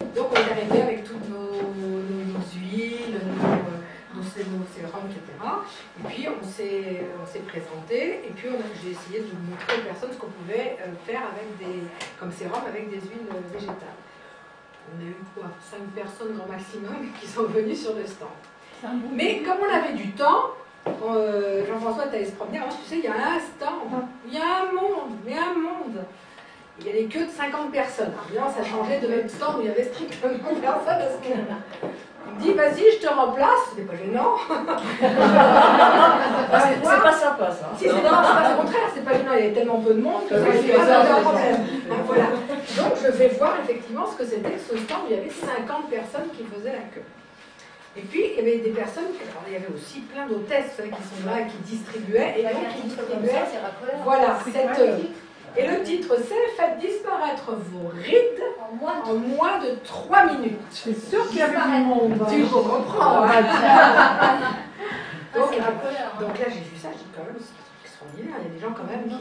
Donc on est arrivé avec toutes nos huiles, nos sérums, etc. Et puis on s'est présenté, et puis j'ai essayé de montrer aux personnes ce qu'on pouvait faire comme sérum avec des huiles végétales. On a eu quoi, 5 personnes grand maximum qui sont venues sur le stand. Mais comme on avait du temps, Jean-François est allé se promener, alors, tu sais, il y a un stand, il y a un monde. Il n'y avait que de 50 personnes. Alors, bien, ça changeait de même stand où il y avait strictement personne. Il me dit, vas-y, je te remplace. C'était pas gênant. C'est pas sympa, ça. Si, c'est pas au contraire, c'est pas gênant. Il y avait tellement peu de monde que ça avait un problème. Voilà. Donc, je vais voir effectivement ce que c'était que ce stand où il y avait 50 personnes qui faisaient la queue. Et puis, il y avait des personnes, alors il y avait aussi plein d'hôtesses qui sont là et qui distribuaient. Et donc, qui distribuaient, voilà, cette œuvre. Et le titre c'est « Faites disparaître vos rides en moins de 3 minutes ». Je suis sûre qu'il y avait du monde. Tu faut comprendre. Donc là, j'ai vu ça, j'ai dit quand même, c'est extraordinaire, il y a des gens quand même qui...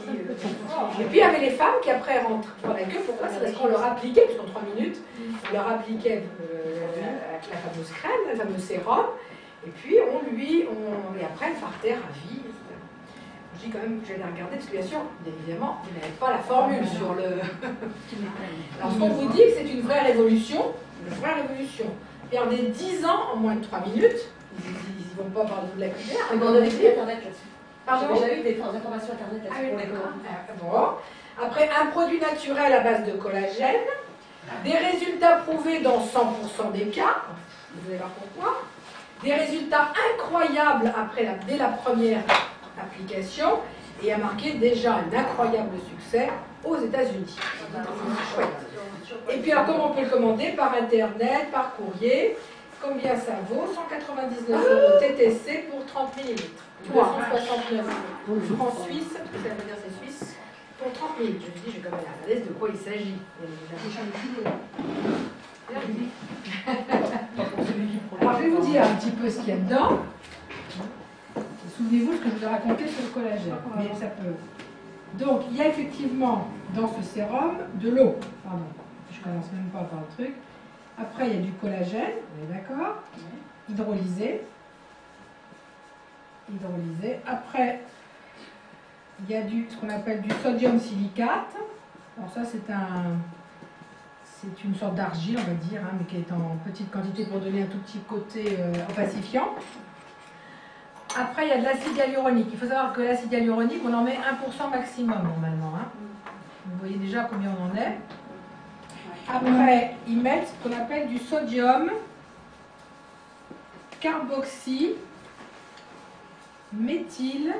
Et puis il y avait les femmes qui après rentrent dans la queue. Pourquoi? C'est parce qu'on leur appliquait, puisqu'en 3 minutes, on leur appliquait la fameuse crème, le fameux sérum, et puis et après elles partaient ravies. Je dis quand même que j'allais regarder, parce que bien sûr, évidemment, vous n'avez pas la formule sur le... Alors ce qu'on vous dit, c'est une vraie révolution, Perdez 10 ans en moins de 3 minutes, ils ne vont pas par le bout de la cuillère. On a des sites internet là-dessus. Pardon? J'ai déjà eu des informations internet là-dessus pour les commandes. Bon. Après, un produit naturel à base de collagène, des résultats prouvés dans 100% des cas, vous allez voir pourquoi, des résultats incroyables dès la première application, et a marqué déjà un incroyable succès aux États-Unis. Et puis alors comment on peut le commander? Par internet, par courrier. Combien ça vaut? 199 € TTC pour 30 ml. 369 € francs suisses, parce que ça veut dire c'est suisse, pour 30 ml. Je me dis, je vais quand même regarder de quoi il s'agit. Alors je vais vous dire un petit peu ce qu'il y a dedans. Souvenez-vous ce que je vous ai raconté sur le collagène, mais ça peut. Donc, il y a effectivement dans ce sérum de l'eau. Pardon, je commence même pas par le truc. Après, il y a du collagène, on est d'accord, hydrolysé. Après, il y a ce qu'on appelle du sodium silicate. Alors ça, c'est une sorte d'argile, on va dire, mais qui est en petite quantité pour donner un tout petit côté opacifiant. Après, il y a de l'acide hyaluronique. Il faut savoir que l'acide hyaluronique, on en met 1% maximum normalement. Vous voyez déjà combien on en est. Après, ils mettent ce qu'on appelle du sodium carboxy méthyle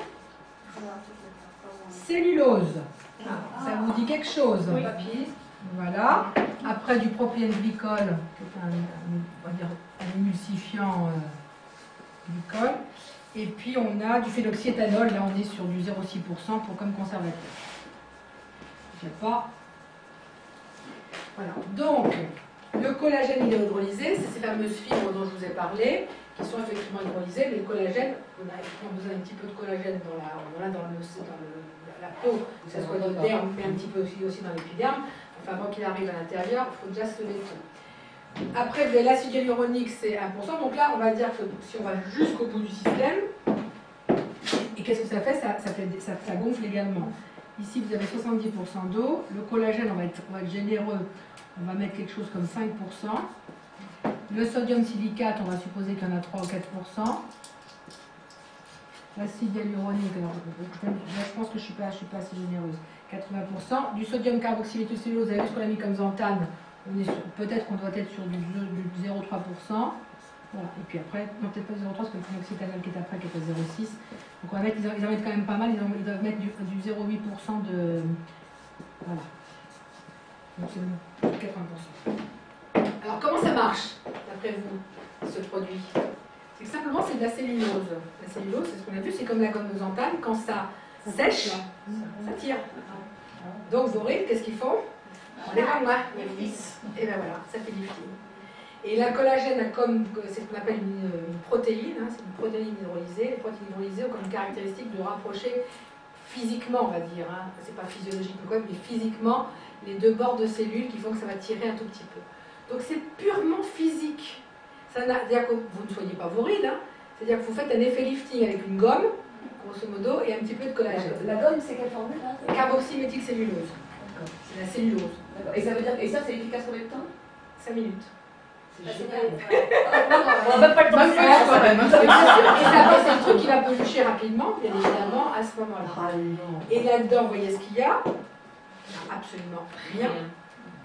cellulose. Ça vous dit quelque chose? Oui. Voilà. Après, du propylène glycol, qui est on va dire un émulsifiant glycol. Et puis on a du phénoxyéthanol, là on est sur du 0,6% comme conservateur. Je sais pas. Voilà. Donc, le collagène hydrolysé, c'est ces fameuses fibres dont je vous ai parlé, qui sont effectivement hydrolysées, mais le collagène, on a effectivement besoin d'un petit peu de collagène dans la peau, que ce soit dans le derme, mais un petit peu aussi dans l'épiderme. Enfin, avant qu'il arrive à l'intérieur, il faut déjà se lever tout. Après, l'acide hyaluronique, c'est 1%. Donc là, on va dire que si on va jusqu'au bout du système, et qu'est-ce que ça fait? Ça gonfle également. Ici, vous avez 70% d'eau. Le collagène, on va être généreux. On va mettre quelque chose comme 5%. Le sodium silicate, on va supposer qu'il y en a 3 ou 4%. L'acide hyaluronique, alors, je pense que je ne suis pas assez généreuse. 80%. Du sodium carboxylate cellulose, vous avez vu ce qu'on a mis comme xanthane. Peut-être qu'on doit être sur du 0,3%. Voilà. Et puis après, non, peut-être pas 0,3 parce que le phénoxyéthanol qui est après, qui est à 0,6. Donc on va mettre, ils en mettent quand même pas mal, ils doivent mettre du 0,8% de. Voilà. Donc c'est 80%. Alors comment ça marche, d'après vous, ce produit? C'est que simplement c'est de la cellulose. La cellulose, c'est ce qu'on a vu, c'est comme la gomme de xanthane, quand ça sèche, ça tire. Donc vos rides, qu'est-ce qu'ils font? On les renvoie, et bien voilà, ça fait du fil. Et la collagène a c'est ce qu'on appelle une protéine, c'est une protéine hydrolysée. Les protéines hydrolysées ont comme caractéristique de rapprocher physiquement, on va dire, c'est pas physiologique ou quoi, mais physiquement, les deux bords de cellules qui font que ça va tirer un tout petit peu. Donc c'est purement physique. C'est-à-dire que vous ne soignez pas vos rides, hein. C'est-à-dire que vous faites un effet lifting avec une gomme, grosso modo, et un petit peu de collagène. La gomme, c'est quelle formule là? Carboxyméthylcellulose. C'est la cellulose. Et ça veut dire, et ça c'est efficace combien de temps? 5 minutes. C'est génial. On n'a même pas le temps de faire quand même. Et c'est un truc qui va pelucher rapidement, bien évidemment, à ce moment-là. Et là-dedans, vous voyez ce qu'il y a? Il n'y a absolument rien.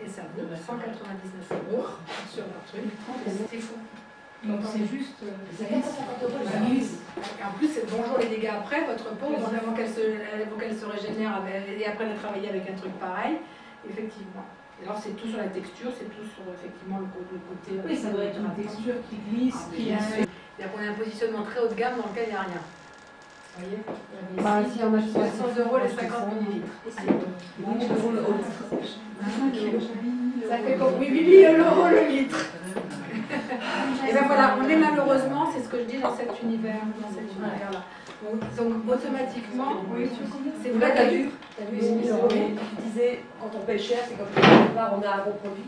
Et ça vaut 199 € sur leur truc. C'est fou. Donc c'est juste. C'est 450 € le service. Et en plus, bonjour les dégâts après, votre peau, donc avant qu'elle se régénère, et après elle a travaillé avec un truc pareil, effectivement. Et alors c'est tout sur la texture, c'est tout sur effectivement le côté. Oui, ça doit être une texture qui glisse, qui est. C'est-à-dire qu'on a un positionnement très haut de gamme dans lequel il n'y a rien. Vous voyez? Bah, si on a 60 € les 50 ml. Ça fait comme 8 € le litre. Et bien voilà, on est malheureusement, c'est ce que je dis dans cet univers-là. Donc automatiquement, c'est vrai T'as que vu, c'est 1000 €. Tu disais, quand on paye cher, c'est comme quelque part, on a un bon produit.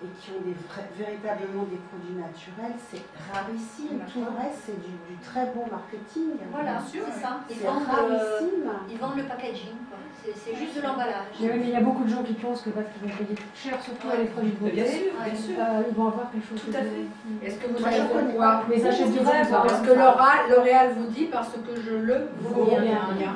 Et qui ont véritablement des produits naturels, c'est rarissime. Tout le reste, c'est du très bon marketing. Voilà, c'est ça. C'est rarissime. Ils vendent le packaging, quoi. C'est juste de l'emballage. Mais il y a beaucoup de gens qui pensent que parce qu'ils vont payer cher, surtout à les produits de beauté, Bien sûr, bien sûr. ils vont avoir quelque chose. Tout à fait. est-ce que vous savez pourquoi? Mais ils achètent du rêve. Parce que L'Oréal vous dit parce que je le vaux bien.